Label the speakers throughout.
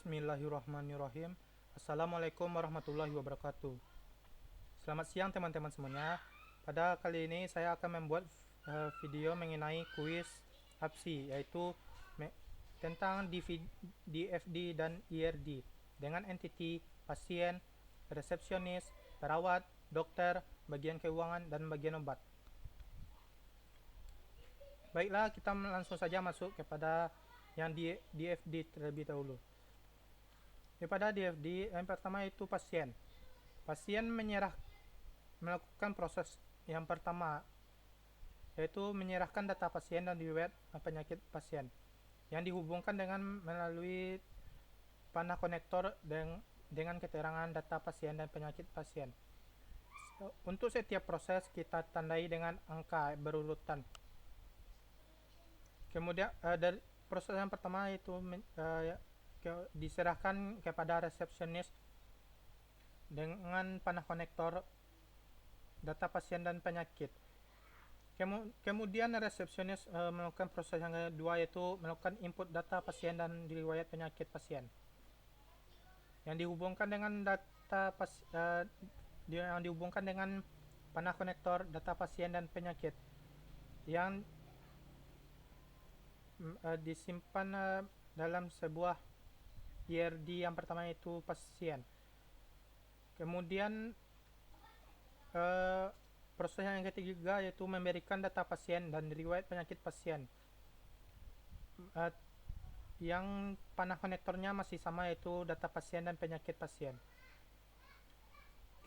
Speaker 1: Bismillahirrahmanirrahim. Assalamualaikum warahmatullahi wabarakatuh. Selamat siang teman-teman semuanya. Pada kali ini saya akan membuat video mengenai kuis APSI, yaitu tentang DFD dan IRD dengan entiti pasien, resepsionis, perawat, dokter, bagian keuangan, dan bagian obat. Baiklah, kita langsung saja masuk kepada yang DFD terlebih dahulu. Daripada DFD, yang pertama itu pasien. Pasien melakukan proses yang pertama, yaitu menyerahkan data pasien dan riwayat penyakit pasien yang dihubungkan dengan melalui panah konektor dengan keterangan data pasien dan penyakit pasien. Untuk setiap proses kita tandai dengan angka berurutan. Kemudian dari proses yang pertama itu diserahkan kepada resepsionis dengan panah konektor data pasien dan penyakit. Kemudian resepsionis melakukan proses yang kedua, yaitu melakukan input data pasien dan riwayat penyakit pasien yang dihubungkan dengan yang dihubungkan dengan panah konektor data pasien dan penyakit yang disimpan dalam sebuah IRD. Yang pertama itu pasien. Kemudian proses yang ketiga yaitu memberikan data pasien dan riwayat penyakit pasien, yang panah konektornya masih sama, yaitu data pasien dan penyakit pasien.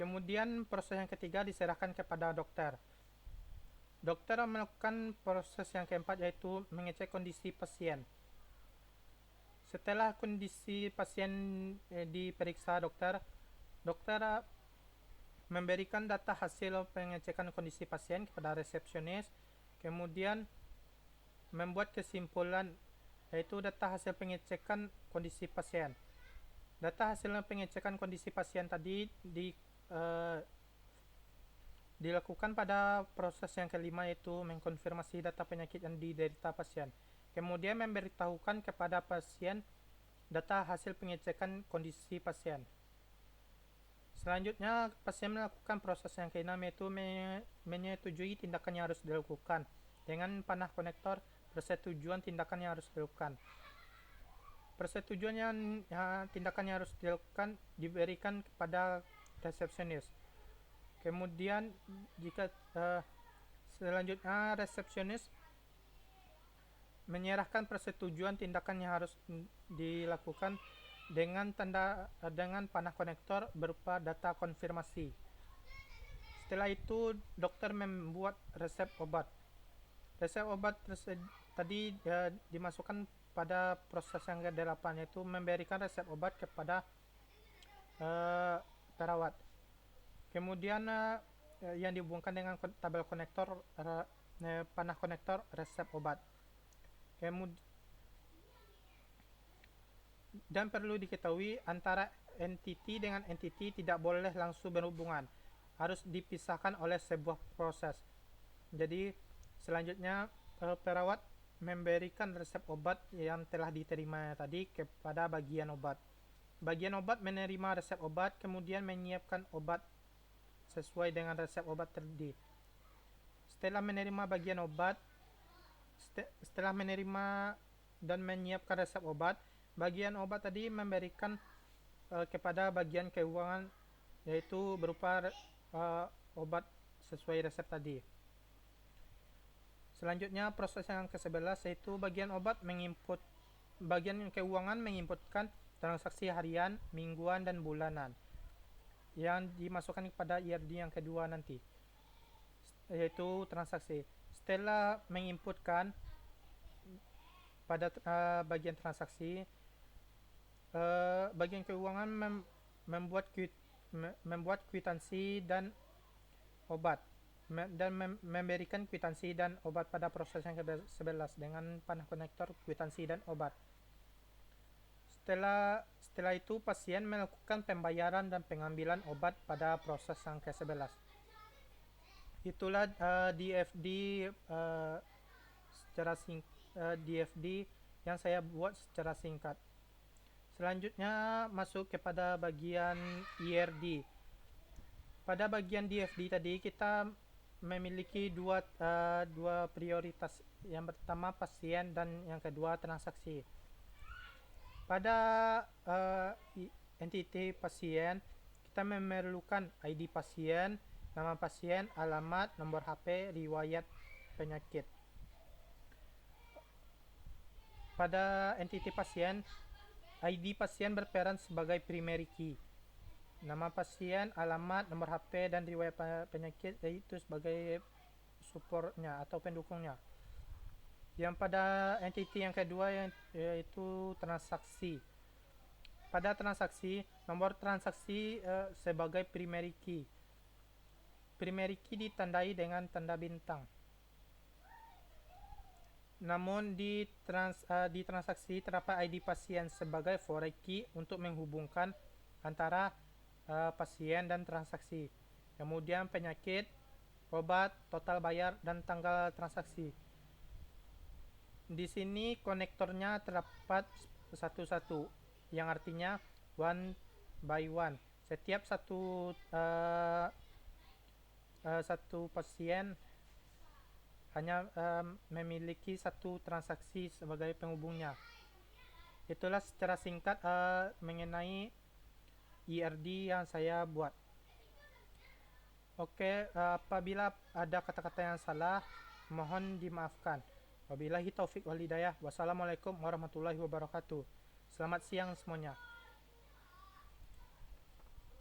Speaker 1: Kemudian proses yang ketiga diserahkan kepada dokter. Dokter melakukan proses yang keempat, yaitu mengecek kondisi pasien. Setelah kondisi pasien diperiksa dokter memberikan data hasil pengecekan kondisi pasien kepada resepsionis, kemudian membuat kesimpulan, yaitu data hasil pengecekan kondisi pasien. Data hasil pengecekan kondisi pasien tadi dilakukan pada proses yang kelima, yaitu mengkonfirmasi data penyakit yang diderita pasien. Kemudian memberitahukan kepada pasien data hasil pengecekan kondisi pasien. Selanjutnya, pasien melakukan proses yang keenam, yaitu menyetujui tindakan yang harus dilakukan. Dengan panah konektor, persetujuan tindakan yang harus dilakukan. Persetujuan tindakan yang harus dilakukan diberikan kepada resepsionis. Kemudian selanjutnya resepsionis menyerahkan persetujuan tindakan yang harus dilakukan dengan panah konektor berupa data konfirmasi. Setelah itu dokter membuat resep obat. Resep obat tadi dimasukkan pada proses yang ke-8, yaitu memberikan resep obat kepada perawat. Kemudian yang dihubungkan dengan tabel konektor panah konektor resep obat. Dan perlu diketahui, antara entiti dengan entiti tidak boleh langsung berhubungan, harus dipisahkan oleh sebuah proses. Jadi selanjutnya perawat memberikan resep obat yang telah diterima tadi kepada bagian obat. Bagian obat menerima resep obat, kemudian menyiapkan obat sesuai dengan resep obat tadi. Setelah menerima dan menyiapkan resep obat, bagian obat tadi memberikan kepada bagian keuangan, yaitu berupa obat sesuai resep tadi. Selanjutnya proses yang ke-11, yaitu bagian keuangan menginputkan transaksi harian, mingguan, dan bulanan yang dimasukkan kepada IRD yang kedua nanti, yaitu transaksi. Setelah menginputkan pada bagian transaksi, bagian keuangan membuat kwitansi dan obat dan memberikan kwitansi dan obat pada proses yang ke-11 dengan panah konektor kwitansi dan obat. Setelah itu pasien melakukan pembayaran dan pengambilan obat pada proses yang ke-11. Itulah DFD DFD yang saya buat secara singkat. Selanjutnya masuk kepada bagian IRD. Pada bagian DFD tadi kita memiliki dua prioritas. Yang pertama pasien dan yang kedua transaksi. Pada entiti pasien, kita memerlukan ID pasien, nama pasien, alamat, nomor HP, riwayat penyakit. Pada entiti pasien, ID pasien berperan sebagai primary key. Nama pasien, alamat, nomor HP, dan riwayat penyakit itu sebagai supportnya atau pendukungnya. Yang pada entiti yang kedua yaitu transaksi. Pada transaksi, nomor transaksi sebagai primary key. Primary key ditandai dengan tanda bintang. Namun di transaksi terdapat ID pasien sebagai foreign key untuk menghubungkan antara pasien dan transaksi. Kemudian penyakit, obat, total bayar, dan tanggal transaksi. Di sini konektornya terdapat satu-satu, yang artinya one by one. Setiap satu pasien hanya memiliki satu transaksi sebagai penghubungnya. Itulah secara singkat mengenai IRD yang saya buat. Oke, apabila ada kata-kata yang salah, mohon dimaafkan. Wabillahi taufik wal hidayah. Wassalamualaikum warahmatullahi wabarakatuh. Selamat siang semuanya.